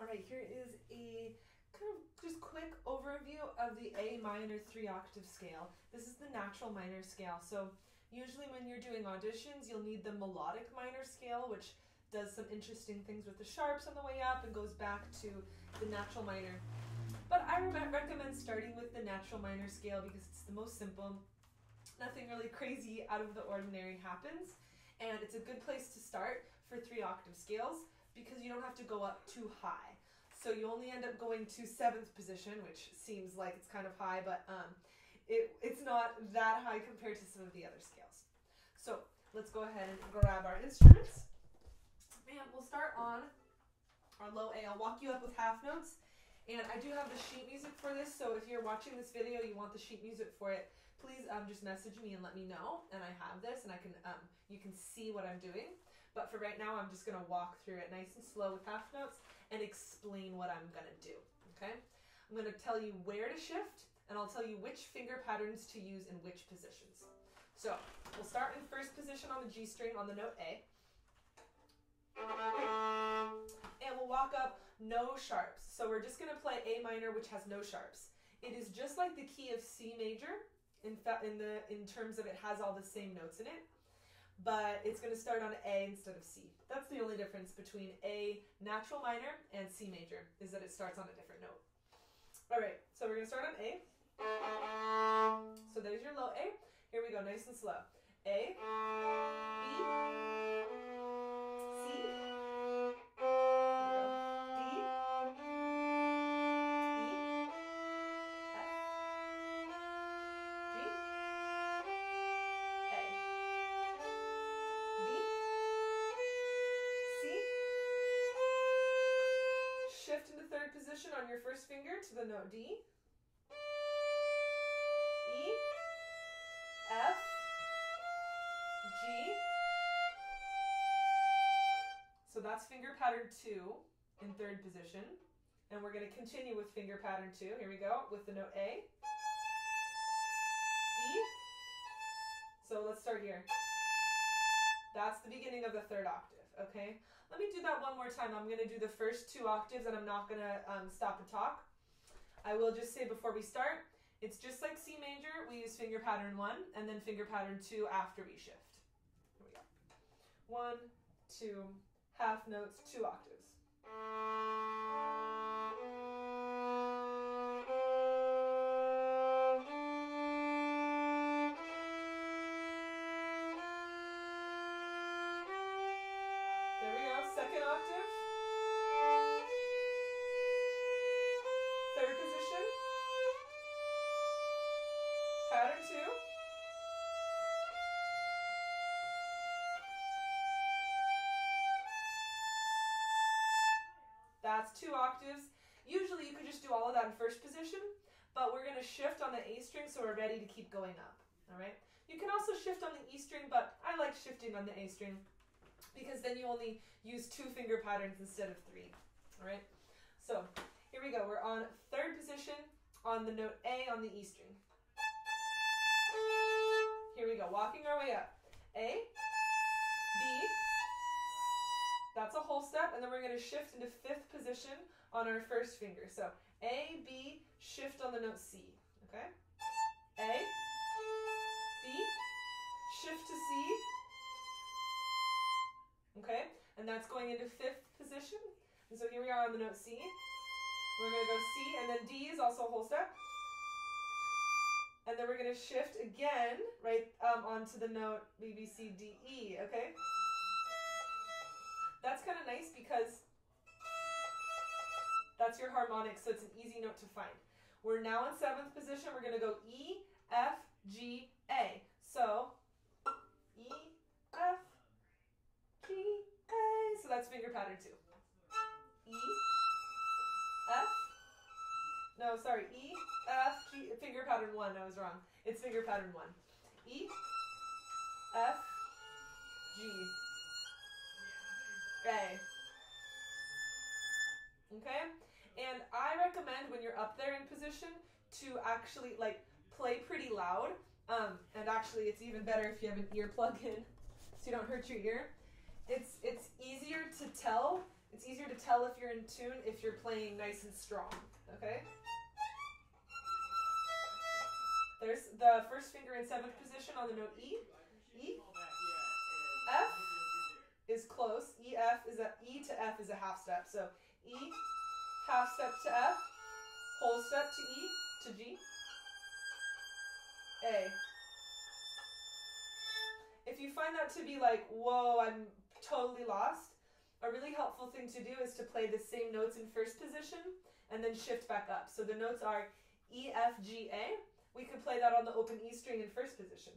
All right, here is a kind of just quick overview of the A minor 3-octave scale. This is the natural minor scale. So usually when you're doing auditions, you'll need the melodic minor scale, which does some interesting things with the sharps on the way up and goes back to the natural minor. But I recommend starting with the natural minor scale because it's the most simple. Nothing really crazy out of the ordinary happens. And it's a good place to start for 3-octave scales because you don't have to go up too high. So you only end up going to 7th position, which seems like it's kind of high, but it's not that high compared to some of the other scales. So let's go ahead and grab our instruments. And we'll start on our low A. I'll walk you up with half notes. And I do have the sheet music for this, so if you're watching this video, you want the sheet music for it, please just message me and let me know. And I have this, and I can you can see what I'm doing. But for right now, I'm just going to walk through it nice and slow with half notes and explain what I'm going to do, okay? I'm going to tell you where to shift, and I'll tell you which finger patterns to use in which positions. So we'll start in first position on the G string on the note A. And we'll walk up no sharps. So we're just going to play A minor, which has no sharps. It is just like the key of C major in terms of it has all the same notes in it. But it's going to start on A instead of C. That's the only difference between A natural minor and C major, is that it starts on a different note. All right, so we're going to start on A. So there's your low A. Here we go, nice and slow. A, B, C, on your first finger to the note D, E, F, G. So that's finger pattern 2 in third position. And we're going to continue with finger pattern 2. Here we go with the note A, E. So let's start here. That's the beginning of the third octave, okay? Let me do that one more time. I'm going to do the first 2 octaves and I'm not going to stop and talk. I will just say before we start, it's just like C major. We use finger pattern 1 and then finger pattern 2 after we shift. Here we go. 1, 2, half notes, 2 octaves. Second octave, third position, pattern 2, that's 2 octaves. Usually you could just do all of that in first position, but we're going to shift on the A string so we're ready to keep going up, all right? You can also shift on the E string, but I like shifting on the A string, because then you only use 2 finger patterns instead of 3, all right? So here we go. We're on third position on the note A on the E string. Here we go, walking our way up. A, B, that's a whole step, and then we're going to shift into 5th position on our first finger. So A, B, shift on the note C, okay? A, B, shift to C, okay, and that's going into 5th position. And so here we are on the note C. We're going to go C, and then D is also a whole step. And then we're going to shift again, right, onto the note B, B, C, D, E, okay? That's kind of nice because that's your harmonic, so it's an easy note to find. We're now in 7th position. We're going to go E, F, G, A. So E, F, G, A. So that's finger pattern 2. E, F, no, sorry, E, F, G, finger pattern 1. I was wrong. It's finger pattern 1. E, F, G, A. Okay? And I recommend when you're up there in position to actually like play pretty loud. And actually it's even better if you have an ear plug in so you don't hurt your ear. It's easier to tell It's easier to tell if you're in tune if you're playing nice and strong, okay? There's the first finger in 7th position on the note E. E. F is close. E, F is E to F is a half step. So E, half step to F, whole step to E, to G, A. If you find that to be like, whoa, I'm totally lost, a really helpful thing to do is to play the same notes in first position and then shift back up. So the notes are E, F, G, A. We could play that on the open E string in first position.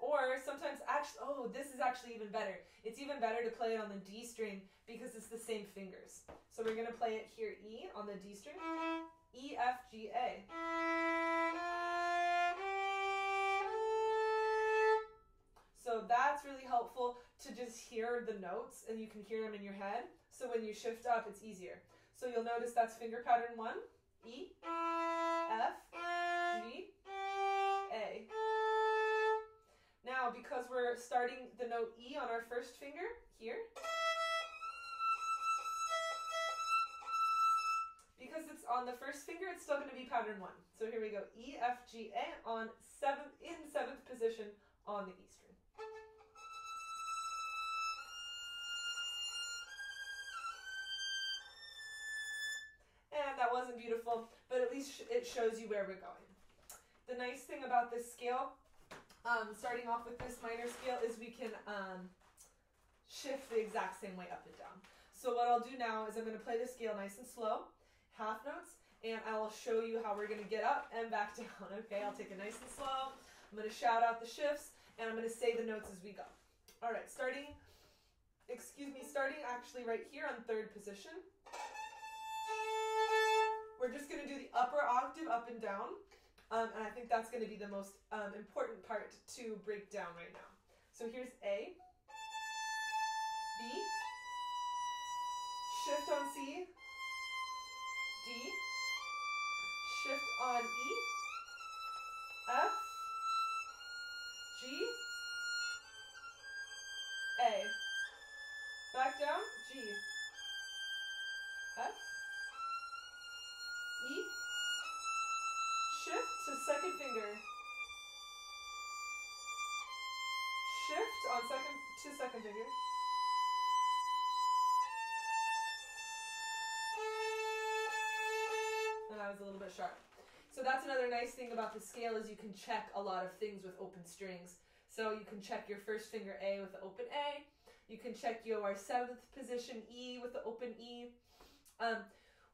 Or sometimes, actually, oh, this is actually even better. It's even better to play it on the D string because it's the same fingers. So we're going to play it here, E on the D string. E, F, G, A. So that's really helpful to just hear the notes and you can hear them in your head. So when you shift up, it's easier. So you'll notice that's finger pattern 1, E, F, G, A. Now, because we're starting the note E on our first finger here, because it's on the first finger, it's still going to be pattern 1. So here we go, E, F, G, A on in 7th position on the E string. And that wasn't beautiful, but at least it shows you where we're going. The nice thing about this scale, starting off with this minor scale, is we can shift the exact same way up and down. So what I'll do now is I'm going to play the scale nice and slow, half notes, and I'll show you how we're going to get up and back down. Okay, I'll take it nice and slow. I'm going to shout out the shifts, and I'm going to say the notes as we go. All right, starting actually right here on 3rd position. We're just going to do the upper octave up and down, and I think that's going to be the most important part to break down right now. So here's A, B, shift on C, D, shift on E, F, G, A, back down, G, F, E, shift to 2nd finger, shift on 2nd finger, and that was a little bit sharp. So that's another nice thing about the scale is you can check a lot of things with open strings. So you can check your first finger A with the open A, you can check your 7th position E with the open E.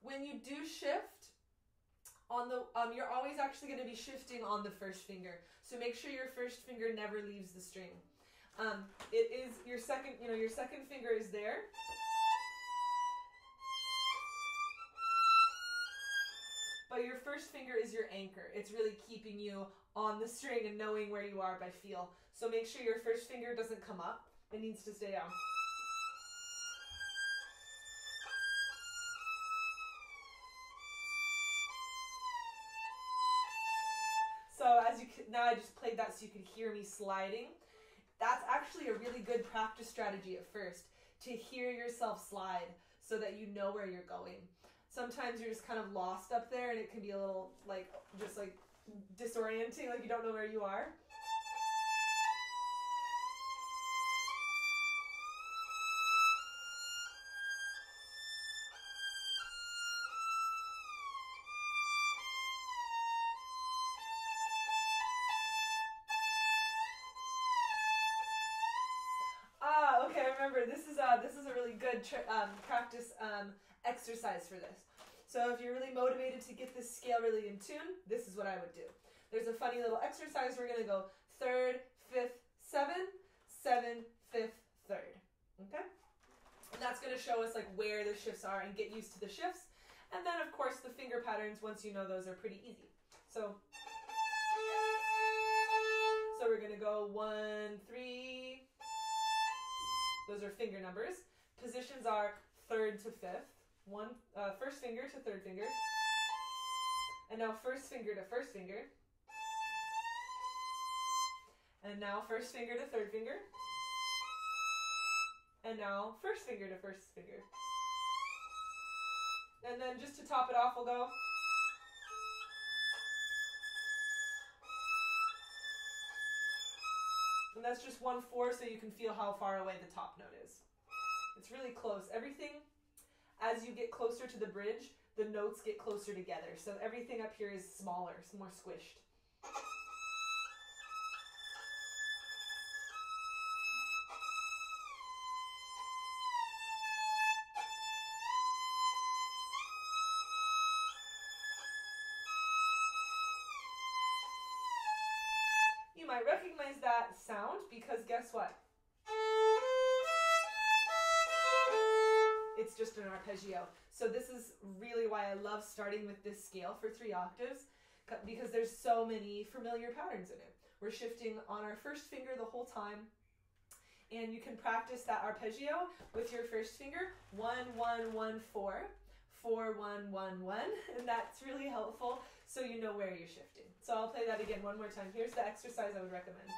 When you do shift, on the you're always actually going to be shifting on the first finger. So make sure your first finger never leaves the string. It is your second finger is there. But your first finger is your anchor. It's really keeping you on the string and knowing where you are by feel. So make sure your first finger doesn't come up. It needs to stay down. So now I just played that so you could hear me sliding. That's actually a really good practice strategy at first, to hear yourself slide so that you know where you're going. Sometimes you're just kind of lost up there and it can be a little just disorienting, like you don't know where you are. Okay, remember, this is a really good practice exercise for this. So if you're really motivated to get this scale really in tune, this is what I would do. There's a funny little exercise. We're going to go 3rd, 5th, 7, 7, 5th, 3rd. Okay? And that's going to show us where the shifts are and get used to the shifts. And then, of course, the finger patterns, once you know those, are pretty easy. So we're going to go 1, 3. Those are finger numbers. Positions are 3rd to 5th. First finger to 3rd finger. And now first finger to first finger. And now first finger to third finger. And now first finger to first finger. And then just to top it off, we'll go. And that's just 1/4, so you can feel how far away the top note is. It's really close. Everything, as you get closer to the bridge, the notes get closer together. So everything up here is smaller, it's more squished. You might recognize that sound because guess what? It's just an arpeggio. So this is really why I love starting with this scale for 3 octaves, because there's so many familiar patterns in it. We're shifting on our first finger the whole time, and you can practice that arpeggio with your first finger, 1, 1, 1, 4, 4, 1, 1, 1, and that's really helpful so you know where you're shifting. So I'll play that again one more time. Here's the exercise I would recommend.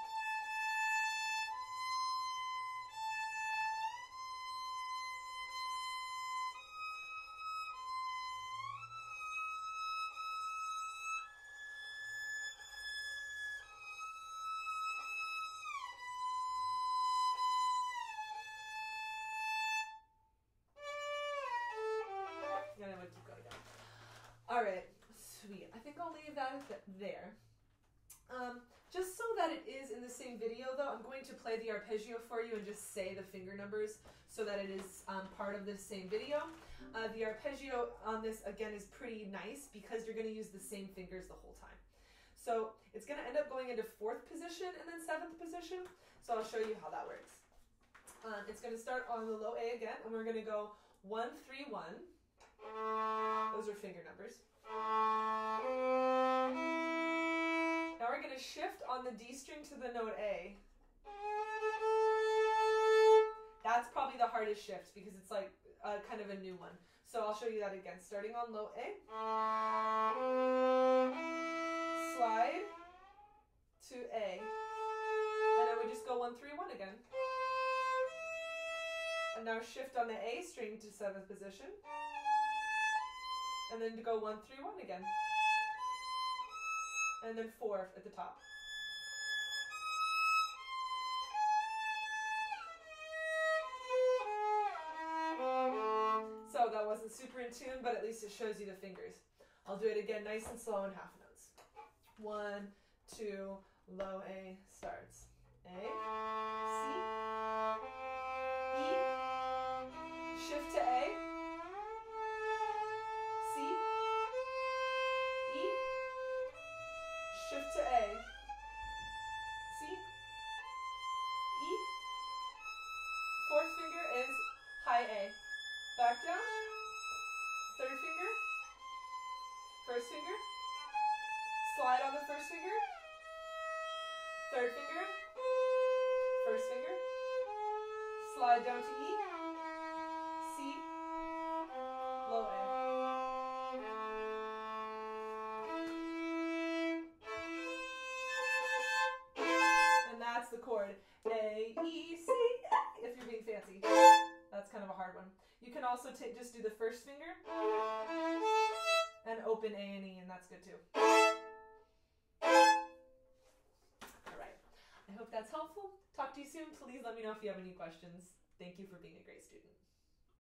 And I would keep going down. All right, sweet. I think I'll leave that there. Just so that it is in the same video, though, I'm going to play the arpeggio for you and just say the finger numbers so that it is part of this same video. The arpeggio on this, again, is pretty nice because you're going to use the same fingers the whole time. So it's going to end up going into 4th position and then 7th position. So I'll show you how that works. It's going to start on the low A again, and we're going to go 1, 3, 1. Those are finger numbers. Now we're going to shift on the D string to the note A. That's probably the hardest shift because it's like kind of a new one. So I'll show you that again. Starting on low A. Slide to A. And then we just go 1, 3, 1 again. And now shift on the A string to 7th position. And then to go 1, 3, 1 again. And then 4 at the top. So that wasn't super in tune, but at least it shows you the fingers. I'll do it again nice and slow in half notes. 1, 2, low A starts. A, C, E, shift to A, C, E, shift to A, C, E, 4th finger is high A, back down, 3rd finger, 1st finger, slide on the 1st finger, 3rd finger, 1st finger, slide down to E, C, low A. And that's the chord A, E, C, A, if you're being fancy. That's kind of a hard one. You can also just do the 1st finger and open A and E, and that's good too. All right. I hope that's helpful. Talk to you soon. Please let me know if you have any questions. Thank you for being a great student.